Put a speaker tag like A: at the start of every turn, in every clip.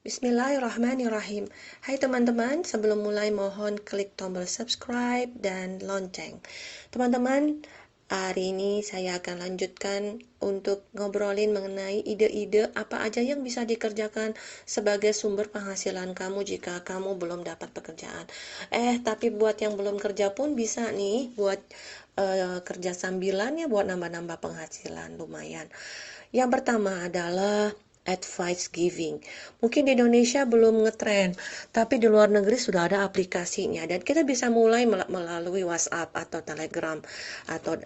A: Bismillahirrahmanirrahim. Hai teman-teman, sebelum mulai mohon klik tombol subscribe dan lonceng. Teman-teman, hari ini saya akan lanjutkan untuk ngobrolin mengenai ide-ide apa aja yang bisa dikerjakan sebagai sumber penghasilan kamu jika kamu belum dapat pekerjaan. Tapi buat yang belum kerja pun bisa nih buat kerja sambilan ya buat nambah-nambah penghasilan lumayan. Yang pertama adalah advice giving. Mungkin di Indonesia belum ngetren, tapi di luar negeri sudah ada aplikasinya dan kita bisa mulai melalui WhatsApp atau Telegram atau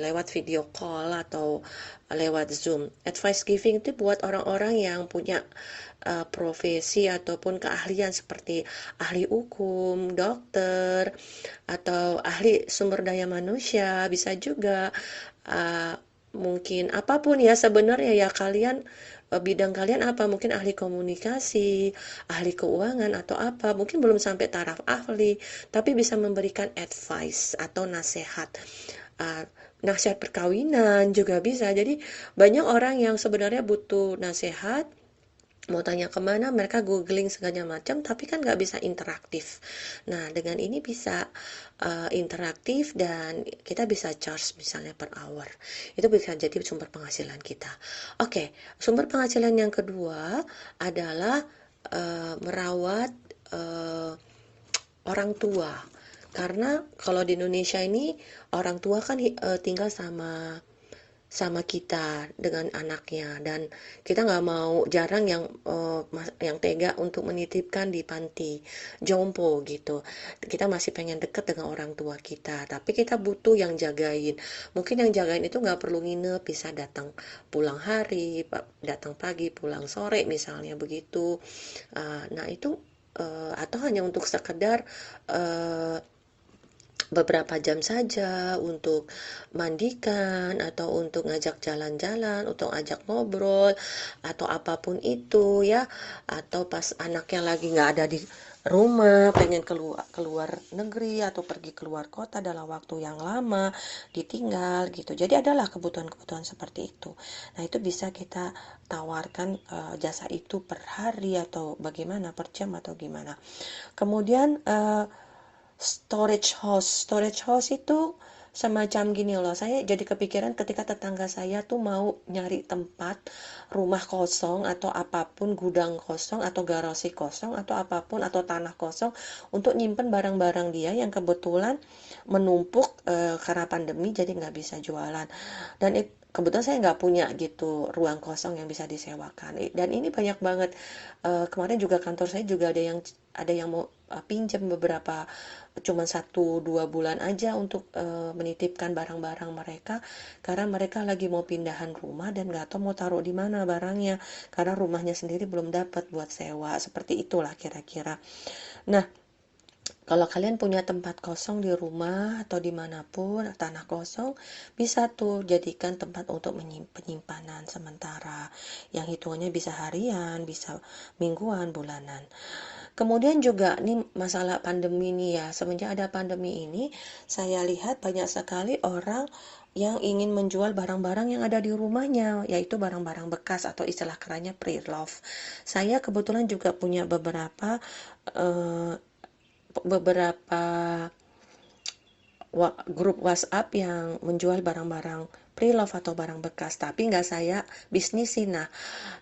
A: lewat video call atau lewat Zoom. Advice giving itu buat orang-orang yang punya profesi ataupun keahlian seperti ahli hukum, dokter, atau ahli sumber daya manusia, bisa juga uh, mungkin apapun ya sebenarnya ya kalian bidang kalian apa, mungkin ahli komunikasi, ahli keuangan atau apa, mungkin belum sampai taraf ahli tapi bisa memberikan advice atau nasihat. uh, Nasihat perkawinan juga bisa, jadi banyak orang yang sebenarnya butuh nasihat, mau tanya kemana mereka googling segala macam tapi kan nggak bisa interaktif. Nah dengan ini bisa interaktif dan kita bisa charge misalnya per hour, itu bisa jadi sumber penghasilan kita. Oke, sumber penghasilan yang kedua adalah merawat uh, orang tua, karena kalau di Indonesia ini orang tua kan tinggal sama sama kita dengan anaknya dan kita nggak mau, jarang yang tega untuk menitipkan di panti jompo gitu. Kita masih pengen deket dengan orang tua kita tapi kita butuh yang jagain. Mungkin yang jagain itu nggak perlu nginep, bisa datang pulang hari, datang pagi pulang sore misalnya begitu. Nah itu atau hanya untuk sekedar uh, beberapa jam saja untuk mandikan atau untuk ngajak jalan-jalan, untuk ajak ngobrol atau apapun itu ya. Atau pas anaknya lagi nggak ada di rumah, pengen keluar keluar negeri atau pergi keluar kota dalam waktu yang lama, ditinggal gitu. Jadi adalah kebutuhan-kebutuhan seperti itu. Nah, itu bisa kita tawarkan jasa itu per hari atau bagaimana, per jam atau gimana. Kemudian storage house itu semacam gini loh, saya jadi kepikiran ketika tetangga saya tuh mau nyari tempat rumah kosong atau apapun, gudang kosong atau garasi kosong atau apapun atau tanah kosong untuk nyimpen barang-barang dia yang kebetulan menumpuk karena pandemi jadi nggak bisa jualan. Dan kebetulan saya nggak punya gitu ruang kosong yang bisa disewakan. Dan ini banyak banget. Kemarin juga kantor saya juga ada yang mau pinjam beberapa, cuma 1-2 bulan aja untuk menitipkan barang-barang mereka karena mereka lagi mau pindahan rumah dan nggak tahu mau taruh di mana barangnya karena rumahnya sendiri belum dapat buat sewa. Seperti itulah kira-kira. Nah, kalau kalian punya tempat kosong di rumah atau dimanapun, tanah kosong, bisa tuh jadikan tempat untuk penyimpanan sementara, yang hitungannya bisa harian, bisa mingguan, bulanan. Kemudian juga nih masalah pandemi nih ya, semenjak ada pandemi ini, saya lihat banyak sekali orang yang ingin menjual barang-barang yang ada di rumahnya, yaitu barang-barang bekas atau istilah kerennya pre-love. Saya kebetulan juga punya eh, beberapa grup WhatsApp yang menjual barang-barang pre-love atau barang bekas, tapi nggak saya bisnisin. Nah,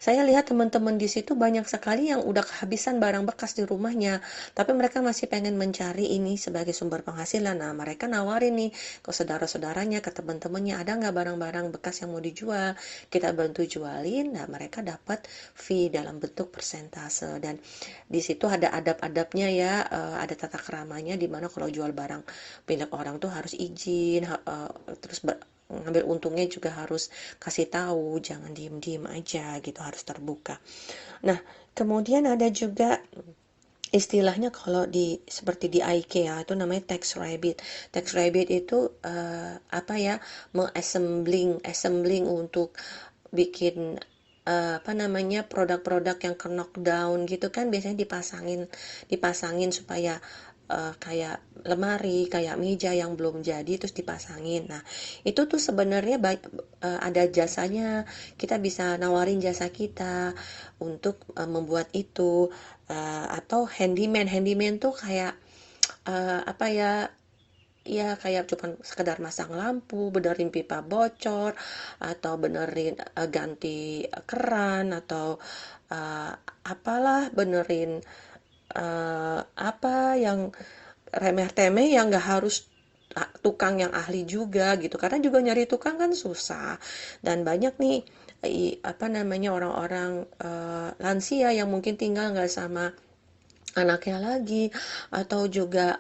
A: saya lihat teman-teman di situ banyak sekali yang udah kehabisan barang bekas di rumahnya, tapi mereka masih pengen mencari ini sebagai sumber penghasilan. Nah, mereka nawarin nih ke saudara-saudaranya, ke teman-temannya, ada nggak barang-barang bekas yang mau dijual? Kita bantu jualin. Nah, mereka dapat fee dalam bentuk persentase dan di situ ada adab-adabnya ya, ada tata keramanya di mana kalau jual barang milik orang tuh harus izin, terus ngambil untungnya juga harus kasih tahu, jangan diem-diem aja gitu, harus terbuka. Nah, kemudian ada juga istilahnya kalau di seperti di IKEA itu namanya tax rabbit. Tax rabbit itu apa ya, assembling untuk bikin apa namanya, produk-produk yang ke knockdown gitu kan, biasanya dipasangin dipasangin supaya kayak lemari, kayak meja yang belum jadi terus dipasangin. Nah, itu tuh sebenarnya ada jasanya. Kita bisa nawarin jasa kita untuk membuat itu. Atau handyman. Handyman tuh kayak apa ya? Ya kayak cuman sekedar masang lampu, benerin pipa bocor, atau benerin ganti keran, atau uh, apalah benerin apa yang remeh-temeh yang nggak harus tukang yang ahli juga gitu, karena juga nyari tukang kan susah. Dan banyak nih apa namanya orang-orang lansia yang mungkin tinggal nggak sama anaknya lagi, atau juga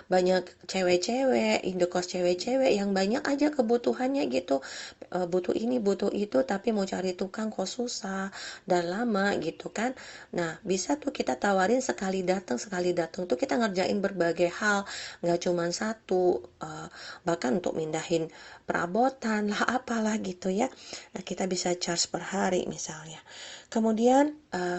A: banyak cewek-cewek, indekos cewek-cewek yang banyak aja kebutuhannya gitu, butuh ini butuh itu tapi mau cari tukang kok susah dan lama gitu kan. Nah, bisa tuh kita tawarin sekali datang tuh kita ngerjain berbagai hal, nggak cuma satu, bahkan untuk mindahin perabotan lah apalah gitu ya. Nah, kita bisa charge per hari misalnya. Kemudian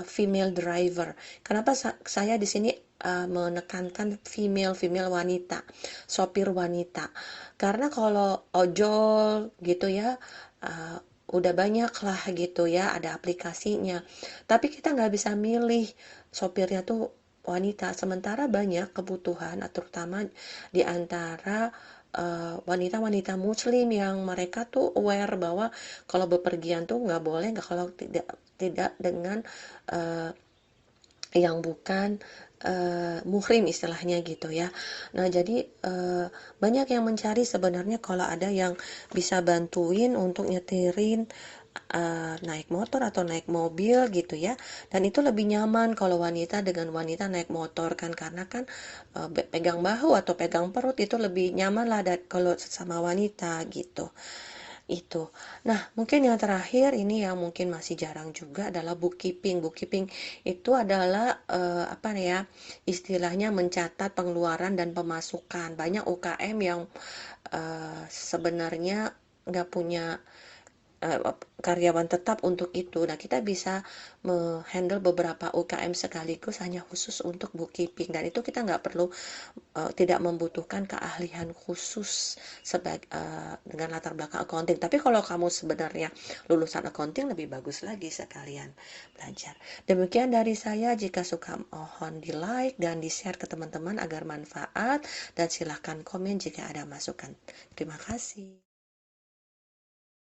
A: female driver. Kenapa saya di sini menekankan female wanita, sopir wanita? Karena kalau ojol gitu ya, udah banyak lah gitu ya, ada aplikasinya. Tapi kita nggak bisa milih sopirnya tuh wanita. Sementara banyak kebutuhan, terutama di antara wanita-wanita muslim yang mereka tuh aware bahwa kalau bepergian tuh nggak boleh, nggak, kalau tidak dengan uh, yang bukan muhrim istilahnya gitu ya. Nah, jadi banyak yang mencari sebenarnya kalau ada yang bisa bantuin untuk nyetirin naik motor atau naik mobil gitu ya. Dan itu lebih nyaman kalau wanita dengan wanita naik motor kan, karena kan pegang bahu atau pegang perut itu lebih nyaman lah kalau sesama wanita gitu. Itu. Nah, mungkin yang terakhir ini yang mungkin masih jarang juga adalah bookkeeping. Bookkeeping itu adalah apa ya? Istilahnya mencatat pengeluaran dan pemasukan. Banyak UKM yang sebenarnya nggak punya karyawan tetap untuk itu. Nah, kita bisa menghandle beberapa UKM sekaligus hanya khusus untuk bookkeeping, dan itu kita nggak perlu tidak membutuhkan keahlian khusus dengan latar belakang accounting. Tapi kalau kamu sebenarnya lulusan accounting, lebih bagus lagi sekalian belajar. Demikian dari saya. Jika suka mohon di like dan di share ke teman-teman agar manfaat, dan silahkan komen jika ada masukan. Terima kasih.